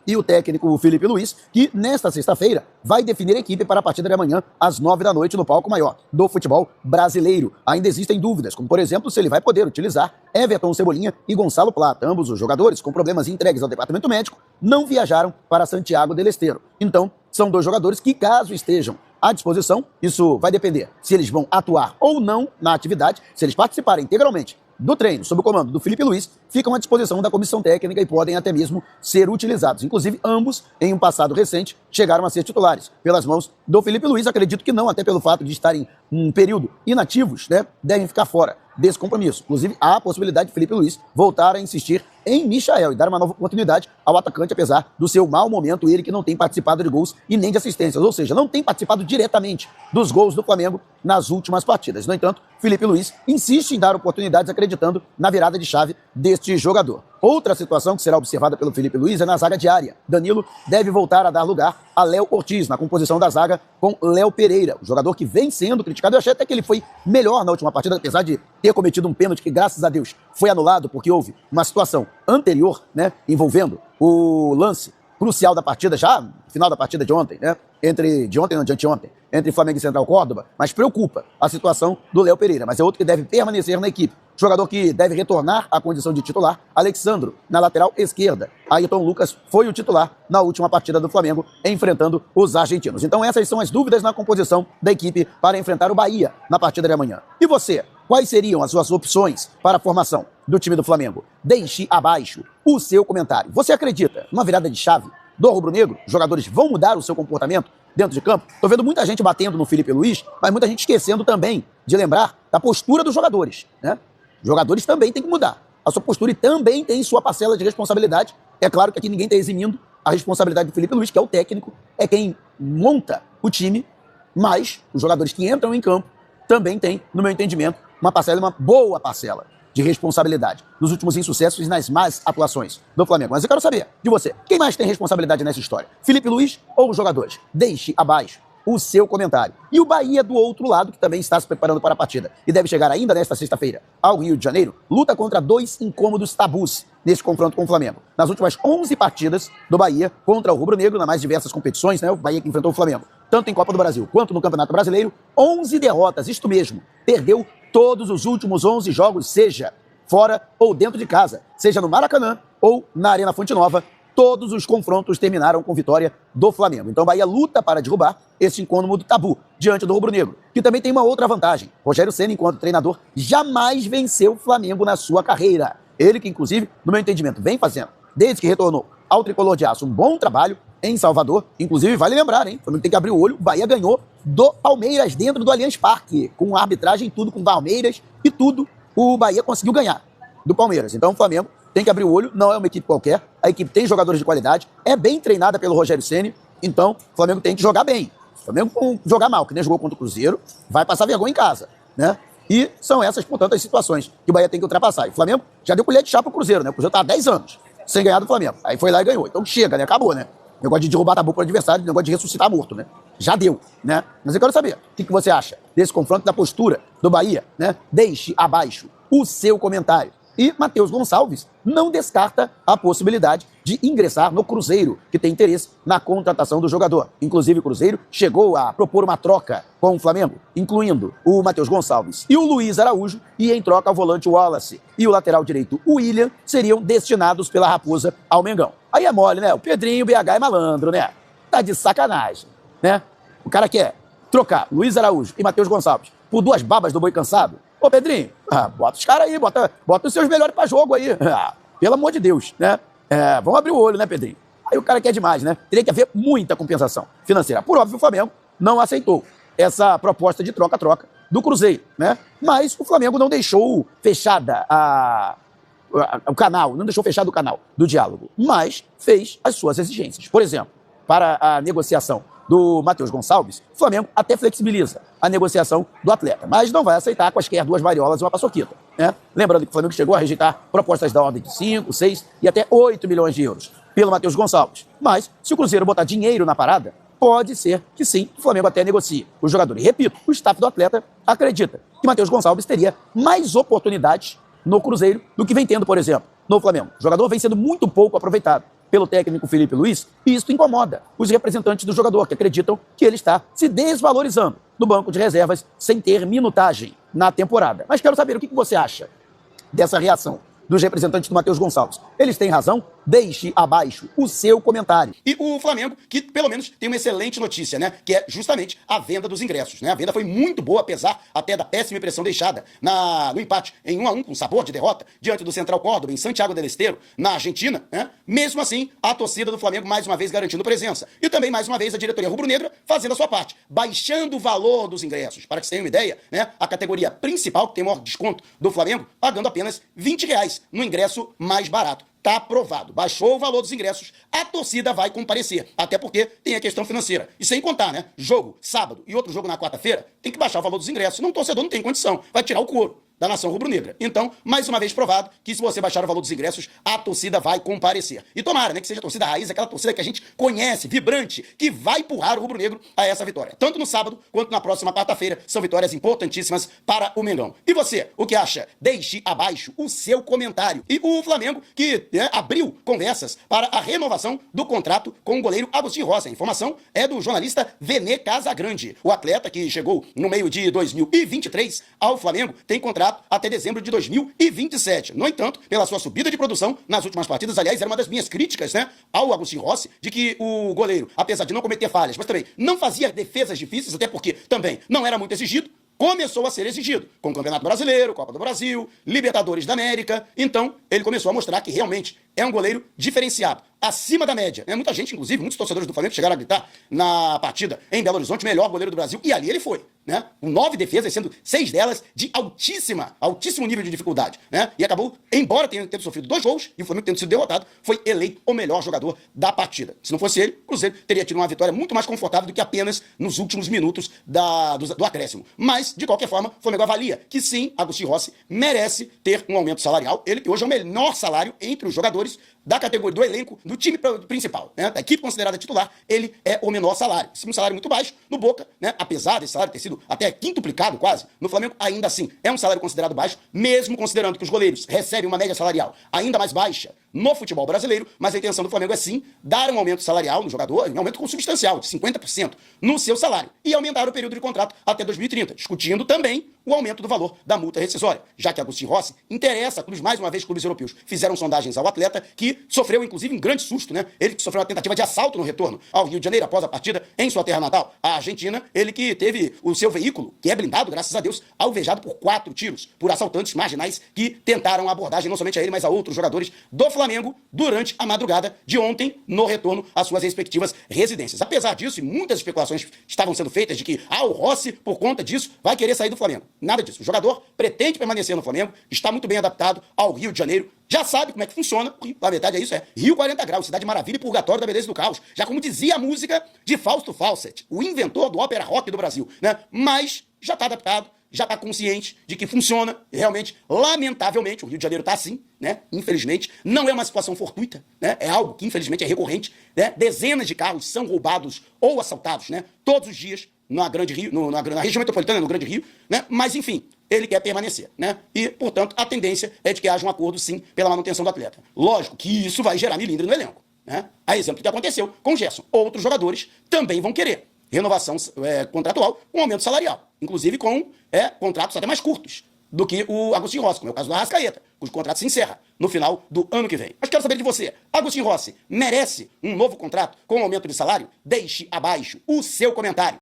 e o técnico Felipe Luiz, que nesta sexta-feira vai definir a equipe para a partida de amanhã às 9 da noite no palco maior do futebol brasileiro. Ainda existem dúvidas, como por exemplo se ele vai poder utilizar Everton Cebolinha e Gonçalo Plata. Ambos os jogadores com problemas entregues ao departamento médico não viajaram para Santiago del Estero. Então, são dois jogadores que, caso estejam à disposição, isso vai depender se eles vão atuar ou não na atividade, se eles participarem integralmente do treino, sob o comando do Felipe Luiz, ficam à disposição da comissão técnica e podem até mesmo ser utilizados. Inclusive, ambos, em um passado recente, chegaram a ser titulares pelas mãos do Felipe Luiz. Acredito que não, até pelo fato de estarem um período inativos, né, devem ficar fora desse compromisso. Inclusive, há a possibilidade de Felipe Luiz voltar a insistir em Michael e dar uma nova oportunidade ao atacante, apesar do seu mau momento, ele que não tem participado de gols e nem de assistências, ou seja, não tem participado diretamente dos gols do Flamengo nas últimas partidas. No entanto, Felipe Luiz insiste em dar oportunidades acreditando na virada de chave deste jogador. Outra situação que será observada pelo Felipe Luiz é na zaga diária. Danilo deve voltar a dar lugar a Léo Ortiz na composição da zaga com Léo Pereira, o jogador que vem sendo criticado. Eu achei até que ele foi melhor na última partida, apesar de ter cometido um pênalti que, graças a Deus, foi anulado porque houve uma situação anterior, né, envolvendo o lance crucial da partida, já final da partida de ontem, né, de anteontem, entre Flamengo e Central Córdoba, mas preocupa a situação do Léo Pereira, mas é outro que deve permanecer na equipe. Jogador que deve retornar à condição de titular, Alexandro, na lateral esquerda. Ayrton Lucas foi o titular na última partida do Flamengo, enfrentando os argentinos. Então essas são as dúvidas na composição da equipe para enfrentar o Bahia na partida de amanhã. E você, quais seriam as suas opções para a formação do time do Flamengo? Deixe abaixo o seu comentário. Você acredita numa virada de chave do rubro-negro? Jogadores vão mudar o seu comportamento dentro de campo? Tô vendo muita gente batendo no Felipe Luiz, mas muita gente esquecendo também de lembrar da postura dos jogadores, né? Jogadores também têm que mudar a sua postura e também tem sua parcela de responsabilidade. É claro que aqui ninguém está eximindo a responsabilidade do Felipe Luiz, que é o técnico, é quem monta o time, mas os jogadores que entram em campo também têm, no meu entendimento, uma parcela, uma boa parcela de responsabilidade nos últimos insucessos e nas más atuações do Flamengo. Mas eu quero saber de você, quem mais tem responsabilidade nessa história? Felipe Luiz ou os jogadores? Deixe abaixo o seu comentário. E o Bahia do outro lado, que também está se preparando para a partida e deve chegar ainda nesta sexta-feira ao Rio de Janeiro, luta contra dois incômodos tabus nesse confronto com o Flamengo. Nas últimas 11 partidas do Bahia contra o rubro-negro, nas mais diversas competições, né, o Bahia que enfrentou o Flamengo, tanto em Copa do Brasil quanto no Campeonato Brasileiro, 11 derrotas, isto mesmo, perdeu todos os últimos 11 jogos, seja fora ou dentro de casa, seja no Maracanã ou na Arena Fonte Nova. Todos os confrontos terminaram com vitória do Flamengo. Então o Bahia luta para derrubar esse incômodo tabu diante do rubro-negro, que também tem uma outra vantagem. Rogério Ceni, enquanto treinador, jamais venceu o Flamengo na sua carreira. Ele que, inclusive, no meu entendimento, vem fazendo, desde que retornou ao Tricolor de Aço, um bom trabalho em Salvador. Inclusive, vale lembrar, hein? O Flamengo tem que abrir o olho. O Bahia ganhou do Palmeiras dentro do Allianz Parque, com arbitragem e tudo, com Palmeiras e tudo. O Bahia conseguiu ganhar do Palmeiras. Então o Flamengo tem que abrir o olho, não é uma equipe qualquer, a equipe tem jogadores de qualidade, é bem treinada pelo Rogério Ceni, então o Flamengo tem que jogar bem. O Flamengo jogar mal, que nem jogou contra o Cruzeiro, vai passar vergonha em casa, né? E são essas, portanto, as situações que o Bahia tem que ultrapassar. E o Flamengo já deu colher de chá pro Cruzeiro, né? O Cruzeiro tá há 10 anos sem ganhar do Flamengo. Aí foi lá e ganhou. Então chega, né? Acabou, né? Negócio de derrubar tabu pro adversário, negócio de ressuscitar morto, né? Já deu, né? Mas eu quero saber, o que você acha desse confronto, da postura do Bahia, né? Deixe abaixo o seu comentário. E Matheus Gonçalves não descarta a possibilidade de ingressar no Cruzeiro, que tem interesse na contratação do jogador. Inclusive, o Cruzeiro chegou a propor uma troca com o Flamengo, incluindo o Matheus Gonçalves e o Luiz Araújo, e em troca o volante Wallace e o lateral direito o William seriam destinados pela Raposa ao Mengão. Aí é mole, né? O Pedrinho, o BH é malandro, né? Tá de sacanagem, né? O cara quer trocar Luiz Araújo e Matheus Gonçalves por duas babas do boi cansado. Ô, Pedrinho, bota os caras aí, bota os seus melhores pra jogo aí. Pelo amor de Deus, né? Vamos abrir o olho, né, Pedrinho? Aí o cara quer demais, né? Teria que haver muita compensação financeira. Por óbvio, o Flamengo não aceitou essa proposta de troca-troca do Cruzeiro, né? Mas o Flamengo não deixou fechada o canal, não deixou fechado o canal do diálogo, mas fez as suas exigências. Por exemplo, para a negociação do Matheus Gonçalves, o Flamengo até flexibiliza a negociação do atleta, mas não vai aceitar quaisquer duas variolas e uma paçoquita, né? Lembrando que o Flamengo chegou a rejeitar propostas da ordem de 5, 6 e até 8 milhões de euros pelo Matheus Gonçalves. Mas, se o Cruzeiro botar dinheiro na parada, pode ser que sim, o Flamengo até negocie o jogador. E repito, o staff do atleta acredita que Matheus Gonçalves teria mais oportunidades no Cruzeiro do que vem tendo, por exemplo, no Flamengo. O jogador vem sendo muito pouco aproveitado pelo técnico Felipe Luiz, e isso incomoda os representantes do jogador, que acreditam que ele está se desvalorizando no banco de reservas sem ter minutagem na temporada. Mas quero saber o que você acha dessa reação dos representantes do Matheus Gonçalves. Eles têm razão? Deixe abaixo o seu comentário. E o Flamengo, que pelo menos tem uma excelente notícia, né? Que é justamente a venda dos ingressos, né? A venda foi muito boa, apesar até da péssima impressão deixada no empate em 1-1, com sabor de derrota, diante do Central Córdoba, em Santiago del Estero, na Argentina, né? Mesmo assim, a torcida do Flamengo mais uma vez garantindo presença. E também, mais uma vez, a diretoria rubro-negra fazendo a sua parte, baixando o valor dos ingressos. Para que vocês tenham uma ideia, né? A categoria principal, que tem o maior desconto do Flamengo, pagando apenas R$ 20 no ingresso mais barato. Tá aprovado. Baixou o valor dos ingressos, a torcida vai comparecer. Até porque tem a questão financeira. E sem contar, né? Jogo sábado e outro jogo na quarta-feira, tem que baixar o valor dos ingressos. Senão o torcedor não tem condição. Vai tirar o couro da nação rubro-negra. Então, mais uma vez provado que se você baixar o valor dos ingressos, a torcida vai comparecer. E tomara, né, que seja a torcida raiz, aquela torcida que a gente conhece, vibrante, que vai empurrar o rubro-negro a essa vitória. Tanto no sábado quanto na próxima quarta-feira, são vitórias importantíssimas para o Mengão. E você, o que acha? Deixe abaixo o seu comentário. E o Flamengo, que abriu conversas para a renovação do contrato com o goleiro Agostinho Rossi. A informação é do jornalista Vene Casagrande. O atleta, que chegou no meio de 2023 ao Flamengo, tem contrato até dezembro de 2027. No entanto, pela sua subida de produção nas últimas partidas, aliás, era uma das minhas críticas, né, ao Agostinho Rossi, de que o goleiro, apesar de não cometer falhas, mas também não fazia defesas difíceis, até porque também não era muito exigido, começou a ser exigido com o Campeonato Brasileiro, Copa do Brasil, Libertadores da América. Então, ele começou a mostrar que realmente é um goleiro diferenciado, acima da média. Muita gente, inclusive, muitos torcedores do Flamengo chegaram a gritar na partida em Belo Horizonte, melhor goleiro do Brasil, e ali ele foi, né? Com 9 defesas, sendo 6 delas de altíssimo nível de dificuldade, né? E acabou, embora tenha sofrido 2 gols, e o Flamengo tendo sido derrotado, foi eleito o melhor jogador da partida. Se não fosse ele, o Cruzeiro teria tido uma vitória muito mais confortável do que apenas nos últimos minutos do acréscimo. Mas, de qualquer forma, o Flamengo avalia que sim, Agostinho Rossi merece ter um aumento salarial. Ele que hoje é o menor salário entre os jogadores da categoria, do elenco, do time principal, né? Da equipe considerada titular, ele é o menor salário. Um salário muito baixo. No Boca, né? Apesar desse salário ter sido até quintuplicado quase, no Flamengo ainda assim é um salário considerado baixo, mesmo considerando que os goleiros recebem uma média salarial ainda mais baixa no futebol brasileiro, mas a intenção do Flamengo é sim dar um aumento salarial no jogador, um aumento consubstancial de 50% no seu salário, e aumentar o período de contrato até 2030, discutindo também o aumento do valor da multa rescisória, já que Agostinho Rossi interessa a clubes, mais uma vez clubes europeus fizeram sondagens ao atleta, que sofreu inclusive um grande susto, né? Ele que sofreu uma tentativa de assalto no retorno ao Rio de Janeiro após a partida em sua terra natal, a Argentina. Ele que teve o seu veículo, que é blindado, graças a Deus, alvejado por 4 tiros por assaltantes marginais que tentaram a abordagem não somente a ele, mas a outros jogadores do Flamengo durante a madrugada de ontem, no retorno às suas respectivas residências. Apesar disso, e muitas especulações estavam sendo feitas de que o Rossi, por conta disso, vai querer sair do Flamengo. Nada disso. O jogador pretende permanecer no Flamengo, está muito bem adaptado ao Rio de Janeiro, já sabe como é que funciona. Na verdade, é isso, Rio 40 graus, cidade maravilha e purgatório da beleza e do caos. Já como dizia a música de Fausto Fawcett, o inventor do ópera rock do Brasil, né? Mas já está adaptado, já está consciente de que funciona. E realmente, lamentavelmente, o Rio de Janeiro está assim, né? Infelizmente, não é uma situação fortuita, né? É algo que infelizmente é recorrente, né? Dezenas de carros são roubados ou assaltados, né? Todos os dias na região metropolitana, no Grande Rio, né? Mas enfim, ele quer permanecer, né? E, portanto, a tendência é de que haja um acordo, sim, pela manutenção do atleta. Lógico que isso vai gerar milindre no elenco, né? A exemplo do que aconteceu com o Gerson. Outros jogadores também vão querer renovação contratual, um aumento salarial, inclusive com contratos até mais curtos do que o Agostinho Rossi, como é o caso do Arrascaeta, cujo contrato se encerra no final do ano que vem. Mas quero saber de você, Agostinho Rossi merece um novo contrato com um aumento de salário? Deixe abaixo o seu comentário.